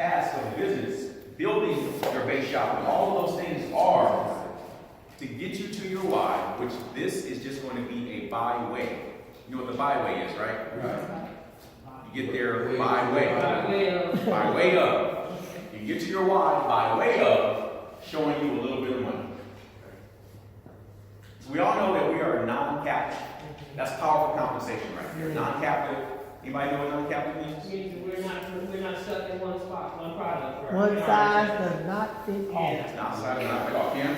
task of the business, building your base shop, and all of those things are to get you to your why, which this is just going to be a byway. You know what the byway is, right? Right. You get there by way of. You get to your why by way of showing you a little bit of money. So we all know that we are non-captive. That's powerful compensation right here. Non-captive. Anybody know what non-captive means? We're not stuck in one spot, one product. One size does not fit all. It's not size, not fit all. Kim?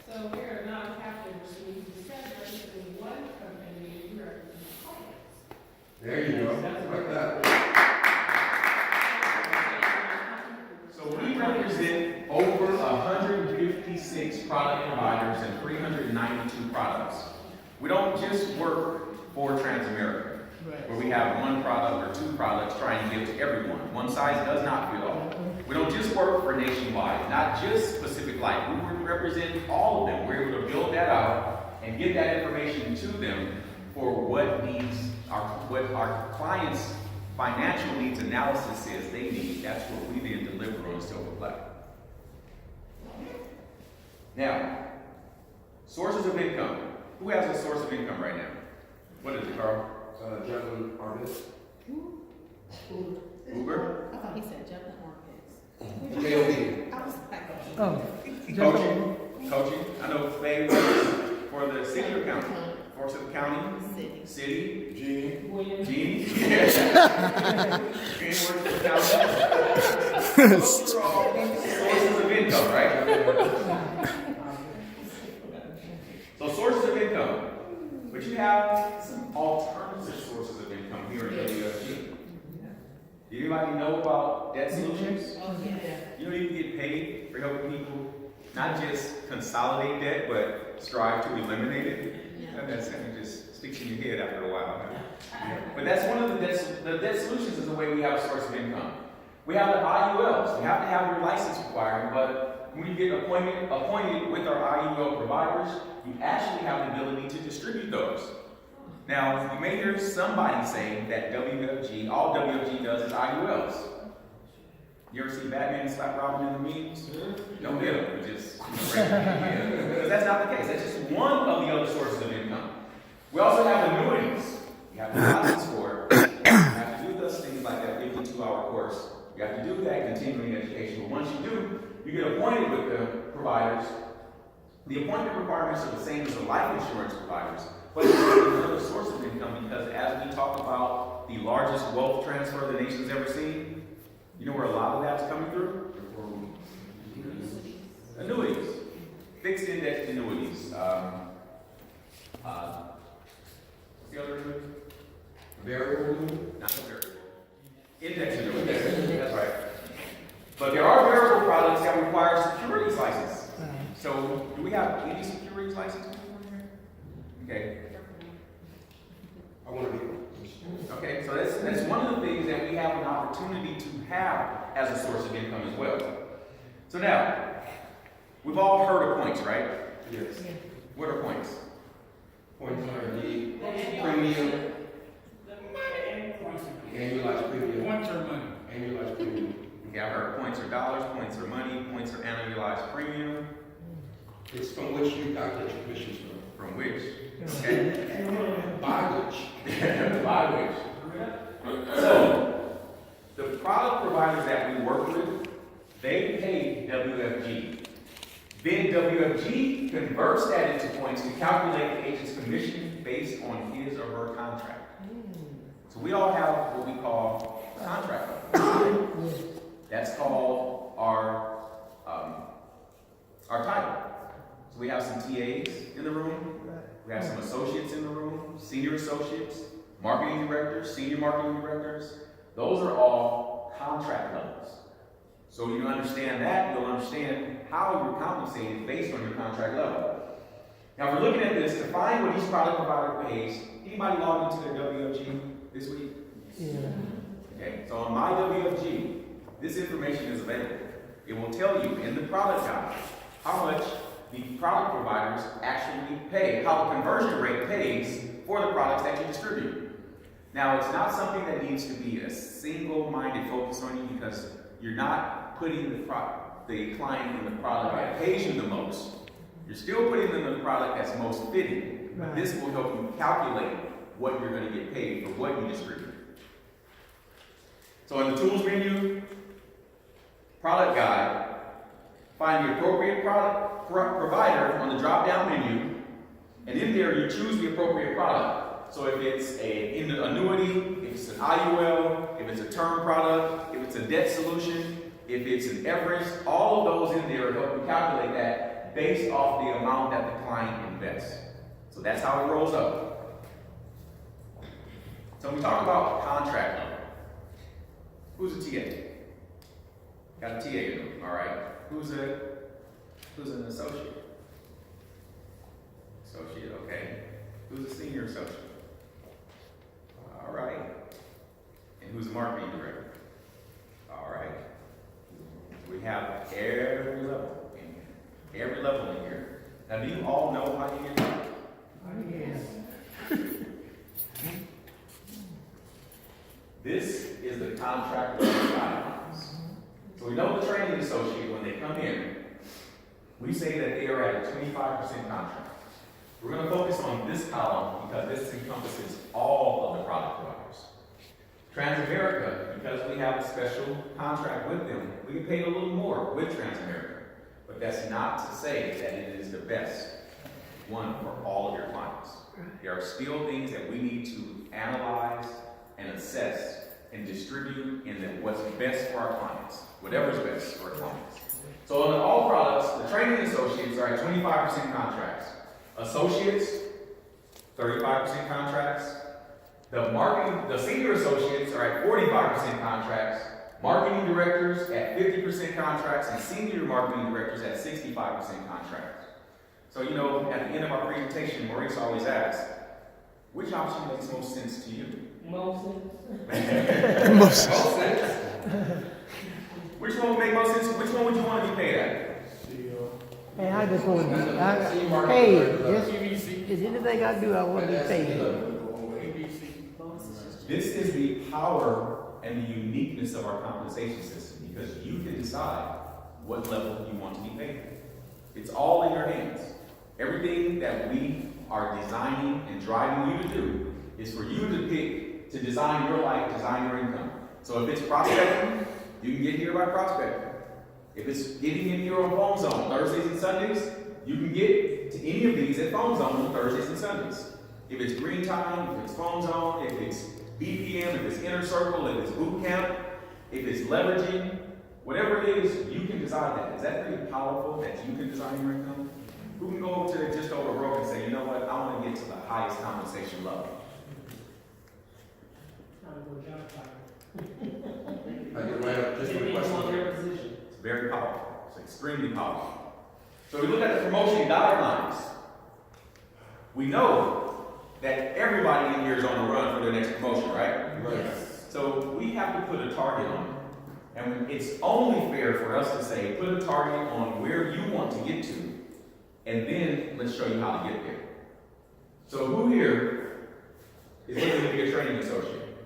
So we're non-captive, which means we separate in one company, we are clients. There you go. Like that. So we represent over 156 product providers and 392 products. We don't just work for Transamerica, where we have one product or two products trying to give to everyone. One size does not fit all. We don't just work for Nationwide, not just Pacific Life. We represent all of them. We're able to build that out and get that information to them for what our clients' financial needs analysis says they need. That's what we then deliver on Silver Black. Now, sources of income. Who has a source of income right now? What is it, Carl? Juggling artist. Uber? I thought he said jumping orchids. J.O.B. I was like, Oh, Coaching. I know Faye works for the city or county? For the county? City? Genie. Jeannie? Yeah. Jeannie works for the county. Those are all sources of income, right? So sources of income. But you have some alternative sources of income here at WFG. Anybody know about debt solutions? oh, yeah. You know, you can get paid for helping people not just consolidate debt, but strive to eliminate it. Yeah. And that's kind of just sticks in your head after a while. Huh? But that's one of the debt solutions is the way we have a source of income. We have the IULs. You have to have your license requirement, but when you get appointed with our IUL providers, you actually have the ability to distribute those. Now, you may hear somebody saying that WFG, all WFG does is IULs. You ever see Batman slap Robin in the memes? Don't get them, just because that's not the case. That's just one of the other sources of income. We also have annuities. You have to license for it. You have to do those things like that 52-hour course. You have to do that continuing education. But once you do, you get appointed with the providers. The appointment requirements are the same as the life insurance providers, but it's another source of income because as we talk about the largest wealth transfer the nation's ever seen, you know where a lot of that's coming through? Annuities. Fixed index annuities. What's the other annuity? Variable annuity. Not the variable. Index annuities. That's right. But there are variable products that require securities license. So, do we have any securities license people in here? Okay. I want to be one. Okay, so that's one of the things that we have an opportunity to have as a source of income as well. So now, we've all heard of points, right? Yes. What are points? Points are the premium. Annualized premium. Points are money. Annualized premium. Okay, I've heard points are dollars, points are money, points are annualized premium. It's from which you calculate your commissions from. From which? Okay. By which. By which? So, the product providers that we work with, they pay WFG. Then WFG converts that into points to calculate the agent's commission based on his or her contract. So we all have what we call contract levels. That's called our title. So we have some TAs in the room. We have some associates in the room, senior associates, marketing directors, senior marketing directors. Those are all contract levels. So you understand that, you'll understand how you're compensated based on your contract level. Now, if we're looking at this, to find what each product provider pays, anybody log into their WFG this week? Yeah. Okay, so on my WFG, this information is available. It will tell you in the product guide how much the product providers actually pay, how the conversion rate pays for the products that you distribute. Now, it's not something that needs to be a single-minded focus on you because you're not putting the client in the product that pays you the most. You're still putting them in the product that's most fitting, but this will help you calculate what you're going to get paid for what you distribute. So in the tools menu, product guide, find the appropriate product provider on the drop-down menu, and in there you choose the appropriate product. So if it's an annuity, if it's an IUL, if it's a term product, if it's a debt solution, if it's an Everest, all of those in there help you calculate that based off the amount that the client invests. So that's how it rolls up. So we talk about contract number. Who's a TA? Got a TA in them, all right. Who's an associate? Associate, okay. Who's a senior associate? All right. And who's a marketing director? All right. We have every level in here. Every level in here. Now, do you all know how you get paid? Yes. This is the contract level guidelines. So we know the training associate, when they come in, we say that they are at a 25% contract. We're going to focus on this column because this encompasses all of the product providers. Transamerica, because we have a special contract with them, we get paid a little more with Transamerica. But that's not to say that it is the best one for all of your clients. There are still things that we need to analyze and assess and distribute in what's best for our clients, whatever's best for our clients. So on all products, the training associates are at 25% contracts. Associates, 35% contracts. The senior associates are at 45% contracts. Marketing directors at 50% contracts, and senior marketing directors at 65% contracts. So, you know, at the end of our presentation, Maurice always asks, which option makes most sense to you? Most sense. Which one would make most sense? Which one would you want to be paid at? Hey, I just want to be, is anything I do, I want to be paid. This is the power and the uniqueness of our compensation system, because you can decide what level you want to be paid. It's all in your hands. Everything that we are designing and driving you to do is for you to pick, to design your life, design your income. So if it's prospecting, you can get here by prospecting. If it's getting in here on Phone Zone Thursdays and Sundays, you can get to any of these at Phone Zone on Thursdays and Sundays. If it's Green Time, if it's Phone Zone, if it's BPM, if it's Inner Circle, if it's Boot Camp, if it's leveraging, whatever it is, you can decide that. Is that pretty powerful that you can design your income? Who can go over to just over broke and say, you know what, I want to get to the highest compensation level? It's very powerful. It's extremely powerful. So we look at the promotion guidelines. We know that everybody in here is on the run for their next promotion, right? Right. So we have to put a target on it. And it's only fair for us to say, put a target on where you want to get to, and then let's show you how to get there. So who here is looking to be a training associate?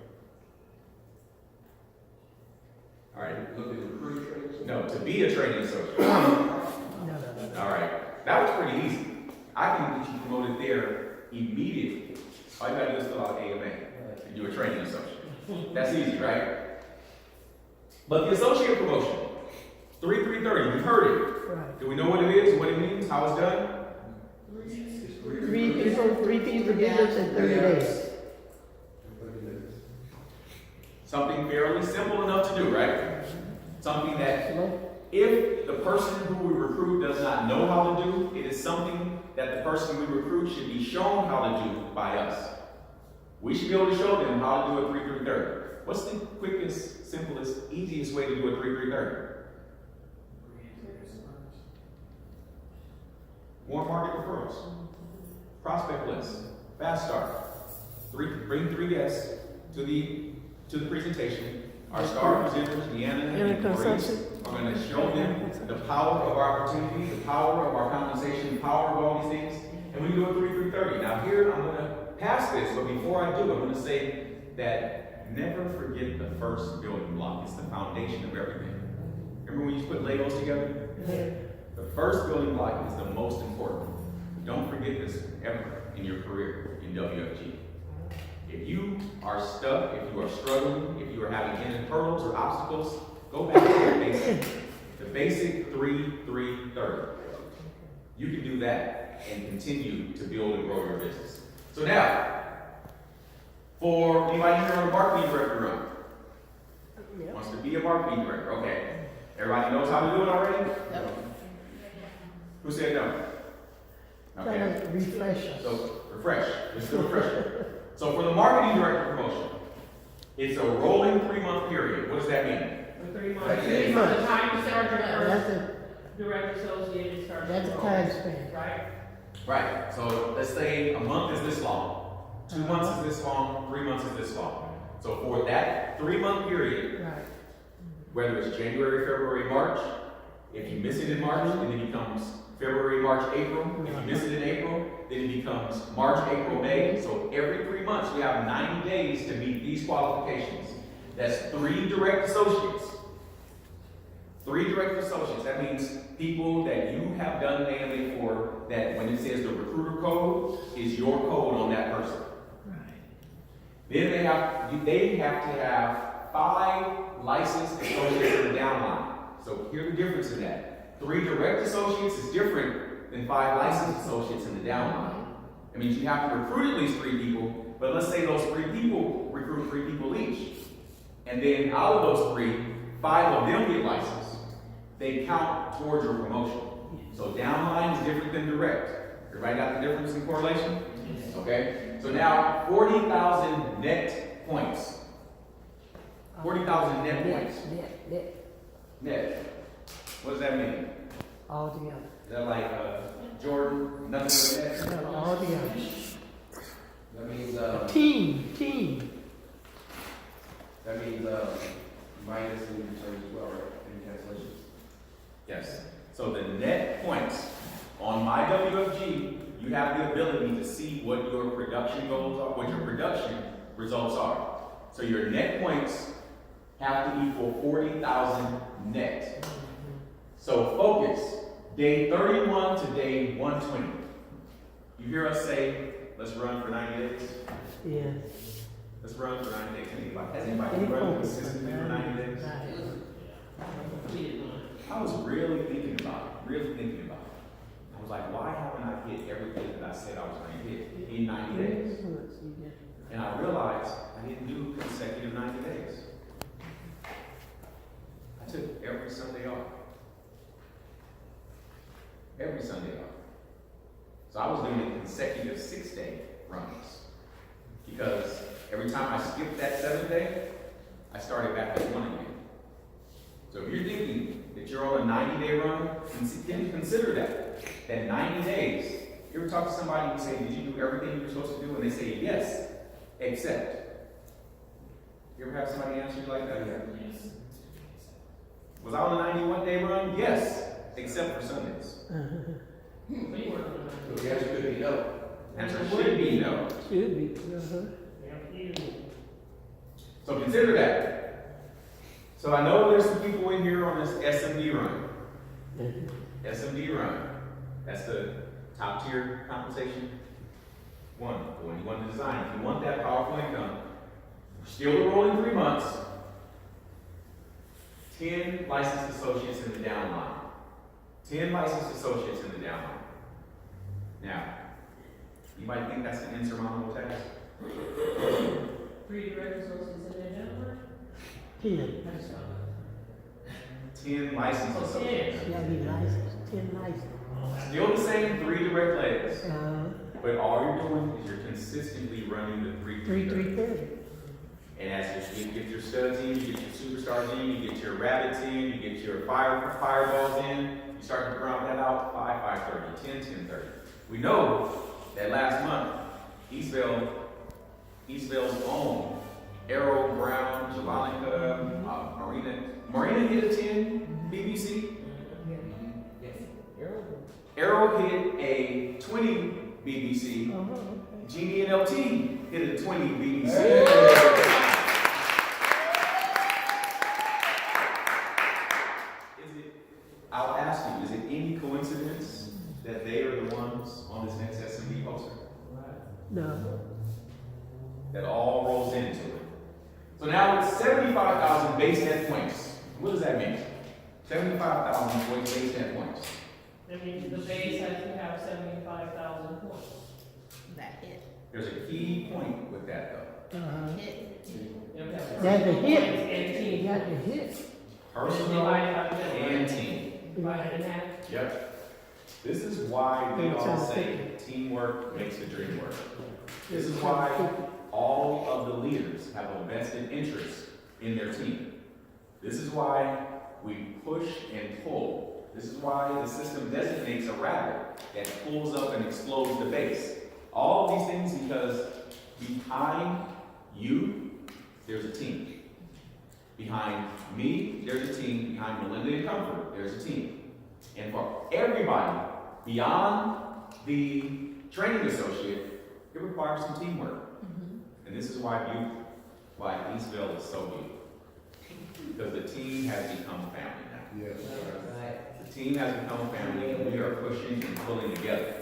All right. Looking to recruit trainers? No, to be a training associate. No. All right. That was pretty easy. I can get you promoted there immediately. All you gotta do is fill out AMA, and you're a training associate. That's easy, right? But the associate promotion, 3-3-30, we've heard it. Right. Do we know what it is, what it means, how it's done? Three people get this in 30 days. Something fairly simple enough to do, right? Something that if the person who we recruit does not know how to do, it is something that the person we recruit should be shown how to do by us. We should be able to show them how to do a 3-3-30. What's the quickest, simplest, easiest way to do a 3-3-30? Warm market referrals, prospect list, fast start. Bring 3 guests to the presentation. Our star presenters, Deanna and Maurice, are going to show them the power of our opportunity, the power of our compensation, the power of all these things, and we do a 3-3-30. Now here, I'm going to pass this, but before I do, I'm going to say that never forget the first building block. It's the foundation of everything. Remember when you put Legos together? The first building block is the most important. Don't forget this ever in your career in WFG. If you are stuck, if you are struggling, if you are having hidden hurdles or obstacles, go back to the basic. The basic 3-3-30. You can do that and continue to build and grow your business. So now, for anybody here on the marketing director room, wants to be a marketing director, okay. Everybody knows how to do it already? Who said no? Okay. Refresh us. So, refresh. Let's do a refresher. So for the marketing director promotion, it's a rolling 3-month period. What does that mean? For 3 months. That's it. From the time you start your That's first a, direct associate, starts. that's a your time role, span. Right? Right. So let's say a month is this long, 2 months is this long, 3 months is this long. So for that 3-month period, Right. whether it's January, February, March, if you miss it in March, then it becomes February, March, April. If you miss it in April, then it becomes March, April, May. So every 3 months, we have 90 days to meet these qualifications. That's 3 direct associates. 3 direct associates. That means people that you have done mailing for, that when it says the recruiter code, is your code on that person. Right. Then they have to have 5 licensed associates in the downline. So here's the difference in that. 3 direct associates is different than 5 licensed associates in the downline. It means you have to recruit at least 3 people, but let's say those 3 people recruit 3 people each. And then out of those 3, 5 of them get licensed. They count towards your promotion. So downline is different than direct. Everybody got the difference in correlation? Okay? So now 40,000 net points. 40,000 net points. Net. What does that mean? All together. Is that like Jordan, nothing but net? All together. That means, Team. that means, minus in returns as well, right? In cancellations. Yes. So the net points on my WFG, you have the ability to see what your production goals are, what your production results are. So your net points have to equal 40,000 net. So focus, day 31 to day 120. You hear us say, let's run for 90 days? Yeah. Let's run for 90 days. Has anybody run consistently for 90 days? I was really thinking about it. I was like, why haven't I hit everything that I said I was going to hit in 90 days? And I realized I didn't do consecutive 90 days. I took every Sunday off. Every Sunday off. So I was doing consecutive 6-day runs. Because every time I skipped that 7th day, I started back at 1 again. So if you're thinking that you're on a 90-day run, consider that 90 days. You ever talk to somebody and say, did you do everything you were supposed to do? And they say, yes, except. You ever have somebody answer you like that? Yes. Was I on a 91-day run? Yes, except for Sundays. So the answer could be no. Answer should be no. Should be. So consider that. So I know there's some people in here on this SMD run. SMD run. That's the top tier compensation one. The one you want to design. If you want that powerful income, still the rolling 3 months, 10 licensed associates in the downline. 10 licensed associates in the downline. Now, you might think that's an insurmountable task. 3 direct associates in the Denver? 10. 10 licensed Oh, associates. You gotta be licensed. 10 licensed. Still the same 3 direct legs. Uh, But all you're doing is you're consistently running the 3-3-30. And as you get your studs in, you get your superstars in, you get your rabbits in, you get your fireballs in, you start to round that out, 5-5-30, 10-10-30. We know that last month, Eastvale's own Arrow, Brown, Javanica, Marina hit a 10 BBC. Arrow hit a 20 BBC. Genie and LT hit a 20 BBC. Is ask you, is it any coincidence that they are the ones on this next SMB poster? No. That all rolls into it. So now it's 75,000 base net points. What does that mean? 75,000 base net points. That means the base has to have 75,000 points. That hit. There's a key point with that though. Hit. You have to have That's a hit. points and You team. got to hit. Personal and team. Divide in half. Yep. This is why we all say teamwork makes the dream work. This is why all of the leaders have a vested interest in their team. This is why we push and pull. This is why the system designates a rabbit that pulls up and explodes the base. All of these things because behind you, there's a team. Behind me, there's a team. Behind Melinda and Comfort, there's a team. And for everybody beyond the training associate, it requires some teamwork. And this is why Eastville is so beautiful. Because the team has become family now. Yes. The team has become family, and we are pushing and pulling together.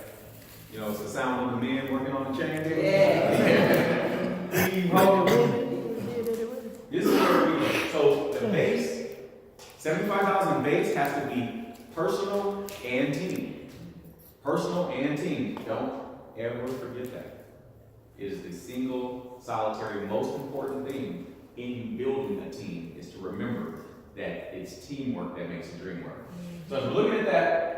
You know, it's the sound of the men working on the chain. Oh, This is where we, so the base, 75,000 base has to be personal and team. Personal and team. Don't ever forget that. It is the single, solitary, most important thing in you building a team is to remember that it's teamwork that makes the dream work. So as we're looking at that,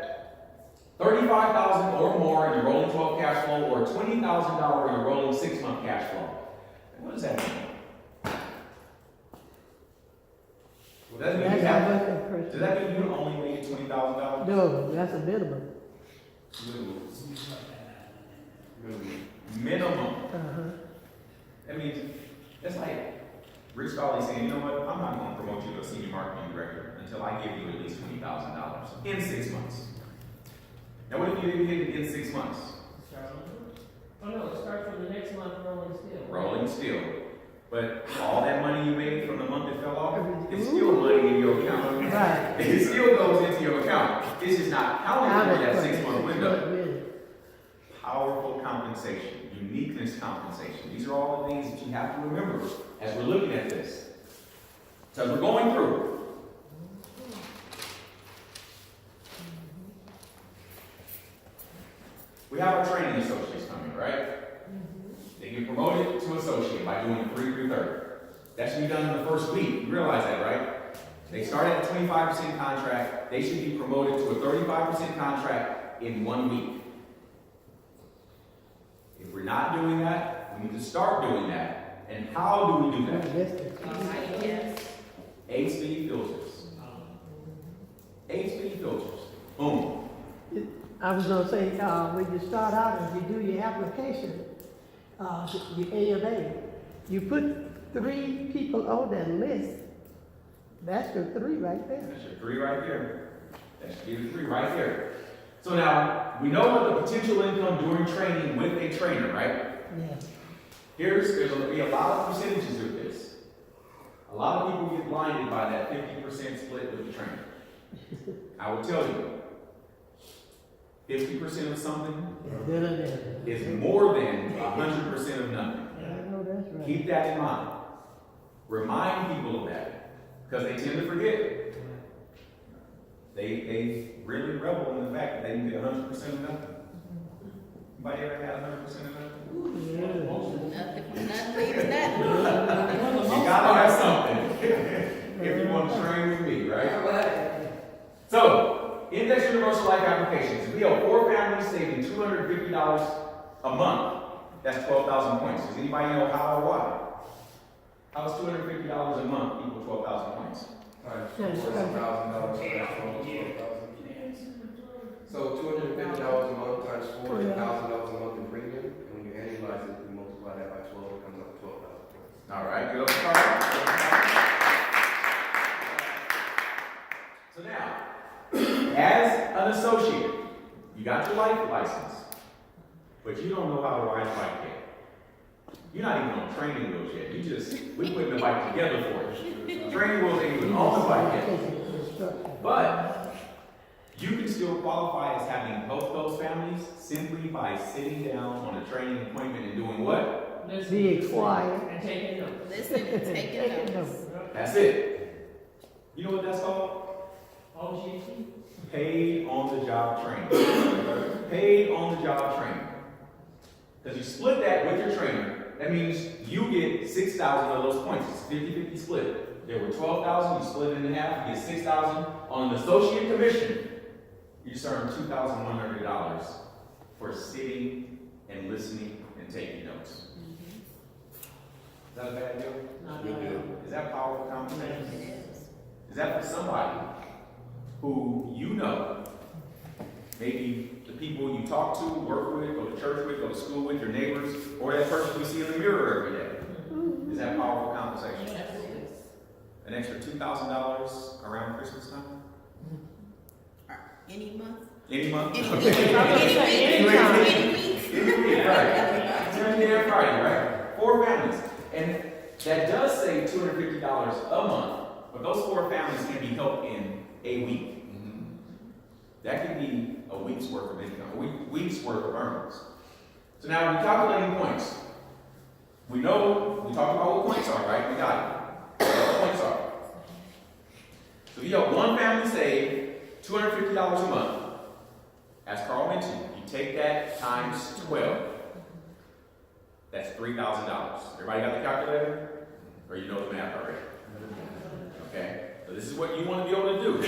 35,000 or more in your rolling 12 cash flow, or $20,000 in your rolling 6-month cash flow. What does that mean? Well, does that mean you only made $20,000? No, that's a minimum. Minimum. Uh-huh. That means, that's like Rich Scully saying, you know what, I'm not going to promote you to a senior marketing director until I give you at least $20,000 in 6 months. Now what if you didn't hit it in 6 months? Oh no, it starts from the next month rolling still. Rolling still. But all that money you made from the month it fell off, it's still money in your account. Right. It still goes into your account. It's just not counted for that 6-month window. Powerful compensation, uniqueness compensation. These are all the things that you have to remember as we're looking at this. So as we're going through, we have our training associates coming, right? They get promoted to associate by doing 3-3-30. That should be done in the first week. You realize that, right? They start at a 25% contract. They should be promoted to a 35% contract in 1 week. If we're not doing that, we need to start doing that. And how do we do that? Yes. 8-speed filters. 8-speed filters. Boom. I was gonna say, when you start out and you do your application, your AMA, you put 3 people on that list. That's your 3 right there. That's your 3 right there. That should be the 3 right there. So now, we know what the potential income during training with a trainer, right? Yeah. There's going to be a lot of percentages of this. A lot of people get blinded by that 50% split with the trainer. I will tell you, 50% of something is more than 100% of nothing. I know that's right. Keep that in mind. Remind people of that, because they tend to forget. They really revel in the fact that they can get 100% of nothing. Anybody ever had 100% of nothing? Nothing leaves that. You gotta have something if you want to train with me, right? So, Index Universal Life Applications. If we have 4 families saving $250 a month, that's 12,000 points. Does anybody know how or why? How is $250 a month equal 12,000 points? So $250 a month times 4 is $1,000 a month in premium, and when you annualize it, you multiply that by 12, it comes up to 12,000. All right, good. So now, as an associate, you got your life license, but you don't know how to ride a bike yet. You're not even on training wheels yet. We putting the bike together for you. Training wheels ain't even on the bike yet. But you families simply by sitting down on a training appointment and doing what? Being quiet. And taking notes. Listening and taking Taking notes. That's it. You know what that's called? OGT. Paid on the job training. Paid on the job training. Because you split that with your trainer, that means you get 6,000 of those points. It's 50-50 split. There were 12,000, you split it in half, you get 6,000. On an associate commission, you just earn $2,100 for sitting and listening and taking notes. Is that a bad deal? Not Good bad. deal. Is that powerful It conversation? is. Is that for somebody who you know, maybe the people you talk to, work with, go to church with, go to school with, your neighbors, or that person you see in the mirror every day? Is that powerful conversation? Yes, it is. An extra $2,000 around Christmas time? Any month? Any month? Any Okay. week? Any week? Anytime. Any week? Any week, right. Every day, Friday, right? 4 families. And that does save $250 a month, but those 4 families can be helped in a week. That could be a week's worth of income, a week's worth of earnings. So now we're calculating points. We know, we talked about what points are, right? We got it. We know what points are. So if you have one family save $250 a month, as Carl mentioned, you take that times 12. That's $3,000. Everybody got the calculator? Or you know the math already? Okay? So this is what you want to be able to do.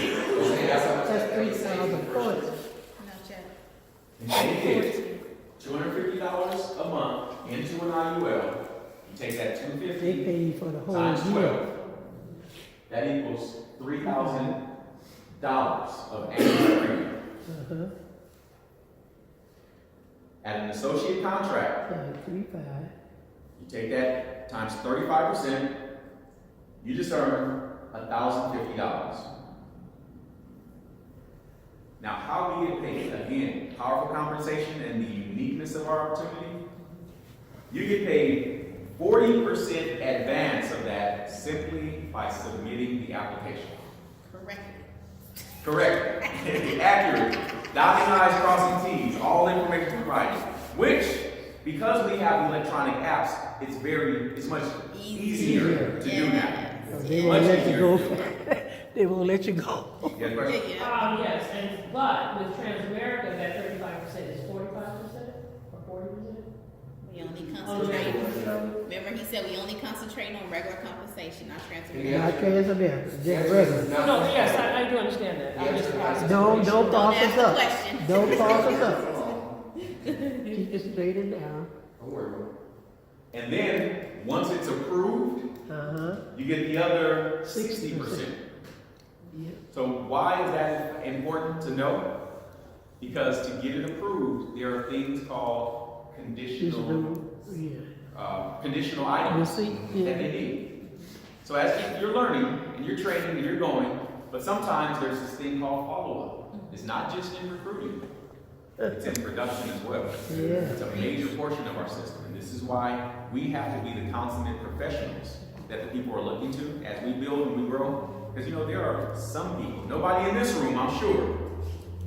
That's 3,000 points. Not yet. And then you get $250 a month into an IUL. You take that They $250 pay you for the whole times year. 12. That equals $3,000 of annual premium. Uh-huh. At an associate contract, Like 3,500. you take that times 35%, you just earn $1,050. Now, how we get paid, again, powerful compensation and the uniqueness of our opportunity, you get paid 40% advance of that simply by submitting the application. Correctly. Correct. Accurate. Dotting I's, crossing T's, all information provided. Which, because we have electronic apps, it's much easier to do now. They won't let you go. They won't let you go. You got a Yeah, question? yeah. Yes, but with Transamerica, that 35% is 45% or 40%? We only Oh, concentrate, yeah. remember he said we only concentrate on regular compensation, not transfer. Yeah. Not Transamerica, just regular. No, yes, I do understand that. I just processed. Don't Don't toss ask us the up. question. Don't toss us up. Keep it straight and down. Don't worry about it. And then, once it's approved, Uh-huh. you get the other 60%. Yeah. So why is that important to know? Because to get it approved, there are things called conditional conditional items Receipt, that yeah. they need. So as you're learning and you're training and you're going, but sometimes there's this thing called follow-up. It's not just in recruiting, it's in production as well. Yeah. It's a major portion of our system, and this is why we have to be the consummate professionals that the people are looking to as we build and we grow. Because there are some people, nobody in this room, I'm sure,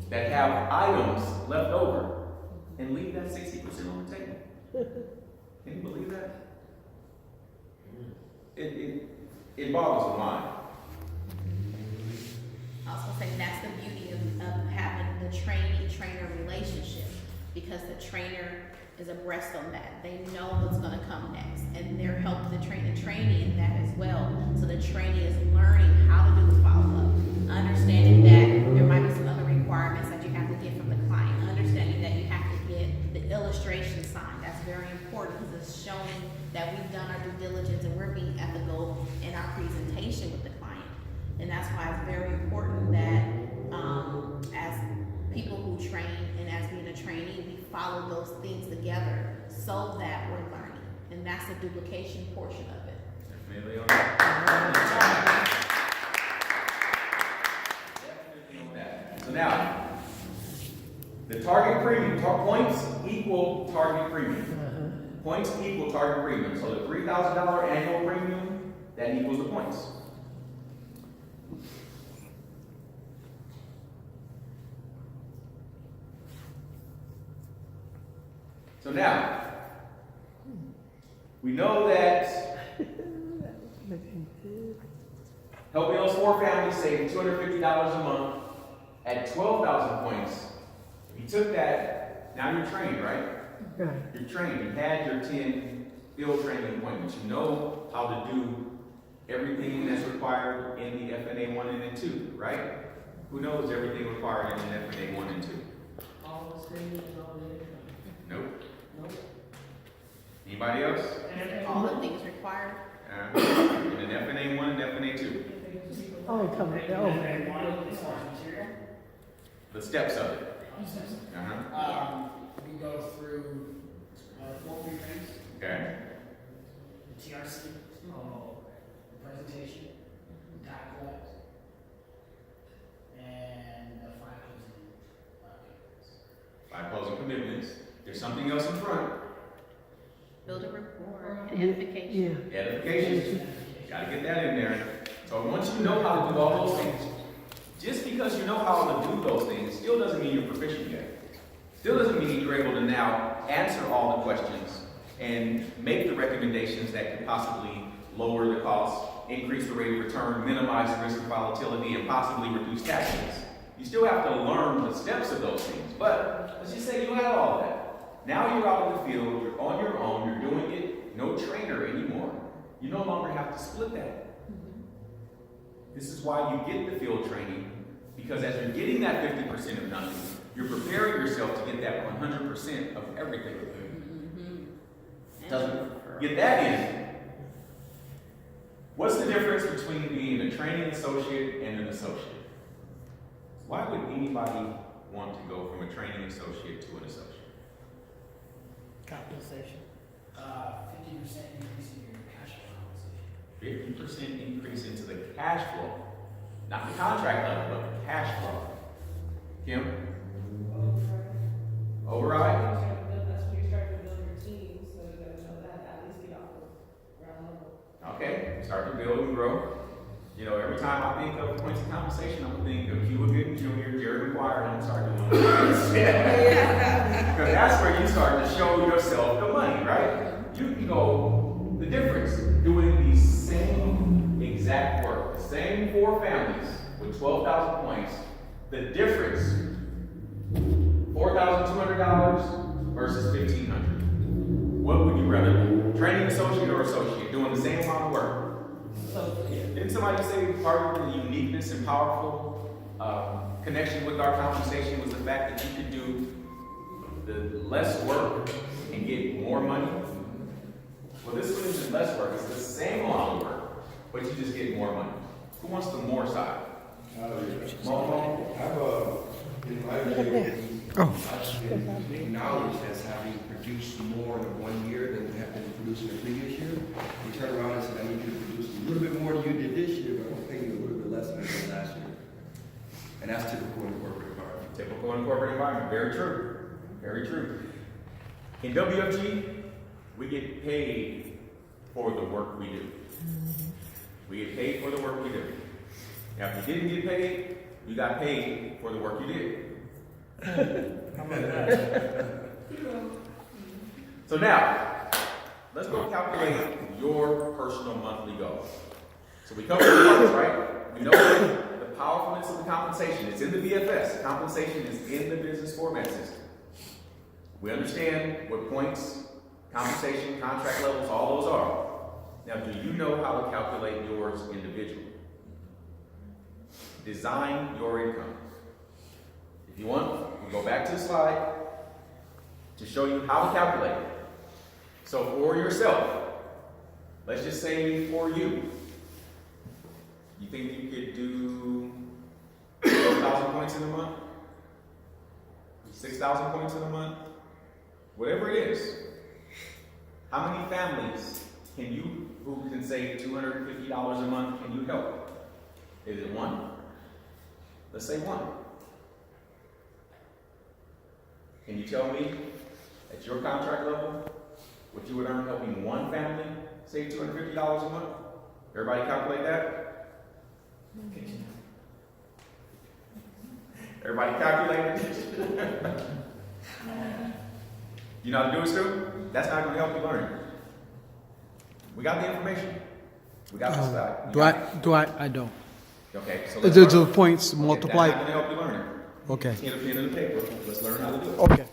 that have items left over and leave that 60% on the table. Can you believe that? It boggles the mind. I was gonna say that's the beauty of having the trainee-trainer relationship, because the trainer is abreast on that. They know what's gonna come next, and they're helping the trainee in that as well. So the trainee is learning how to do the follow-up, understanding that there might be some other requirements that you have to get from the client, understanding that you have to get the illustration signed. That's very important, because it's showing that we've done our due diligence and we're being ethical in our presentation with the client. And that's why it's very important that as people who train and as being a trainee, we follow those things together so that we're learning. And that's the duplication portion of it. Definitely on that. So now, the target premium, points equal target premium. Points equal target premium. So the $3,000 annual premium, that equals the points. So now, we know that helping those 4 families save $250 a month at 12,000 points. If you took that, now you're trained, right? Right. You're trained. You had your 10 field training appointments. You know how to do everything that's required in the FNA 1 and 2, right? Who knows everything required in FNA 1 and 2? All the screens and all the. Nope. Nope. Anybody else? All the things required. In an FNA 1 and FNA 2. Oh, come on, oh. The steps of it. We go through, 4 pre-trains, Okay. the TRC, the presentation, dot collect, and the 5 closing, 5 closing commitments. There's something else in front. Build a rapport and edification. Yeah. Edification. Gotta get that in there. So once you know how to do all those things, just because you know how to do those things still doesn't mean you're proficient yet. Still doesn't mean you're able to now answer all the questions and make the recommendations that could possibly lower the cost, increase the rate of return, minimize the risk of volatility, and possibly reduce taxes. You still have to learn the steps of those things. But let's just say you have all of that. Now you're out in the field, you're on your own, you're doing it, no trainer anymore. You no longer have to split that. This is why you get the field training, because as you're getting that 50% of nothing, you're preparing yourself to get that 100% of everything. Doesn't get that in. What's the difference between being a training associate and an associate? Why would anybody want to go from a training associate to an associate? compensation. 50% increase in your cash flow compensation. 50% increase into the cash flow. Not the contract level, but the cash flow. Kim? Override? That's when you start to build your team, so you gotta know that, at least get off of ground level. Okay, start to build and grow. You know, every time I think of points of compensation, I'm gonna think of Cuba Gooding Jr., Jerry McGuire, and I'm start doing this. Because that's where you start to show yourself the money, right? You can go the difference doing the same exact work, the same 4 families with 12,000 points. The difference, $4,200 versus $1,500. What would you rather do? Training associate or associate, doing the same amount of work? Didn't somebody say part of the uniqueness and powerful connection with our compensation was the fact that you could do the less work and get more money? Well, this one isn't less work, it's the same amount of work, but you just get more money. Who wants the more side? Momo? In my view, I've been acknowledged as having produced more in 1 year than have been produced in the previous year. You turn around and say, I need you to produce a little bit more than you did this year, but I'm gonna pay you a little bit less than I did last year. And that's typical in the corporate environment. Typical in corporate environment, very true, very true. In WFG, we get paid for the work we do. We get paid for the work we do. Now, if you didn't get paid, you got paid for the work you did. So now, let's go calculate your personal monthly goal. So we covered the parts, right? We know the powerfulness of the compensation. It's in the BFS. Compensation is in the business format system. We understand what points, compensation, contract levels, all those are. Now, do you know how to calculate yours individually? Design your income. If you want, we'll go back to the slide to show you how to calculate it. So for yourself, let's just say for you, you think you could do 12,000 points in a month? 6,000 points in a month? Whatever it is. How many families can you, who can save $250 a month, can you help? Is it 1? Let's say 1. Can you tell me, at your contract level, what you would earn helping 1 family save $250 a month? Everybody calculate that? Everybody calculate it? You know how to do it, Stu? That's not gonna help you learn. We got the information. We got the stuff. I don't. Okay, so let's The learn. points Okay, multiply. That's not gonna help you learn it. Okay. Get a pen and a paper. Let's learn how to do it. Okay.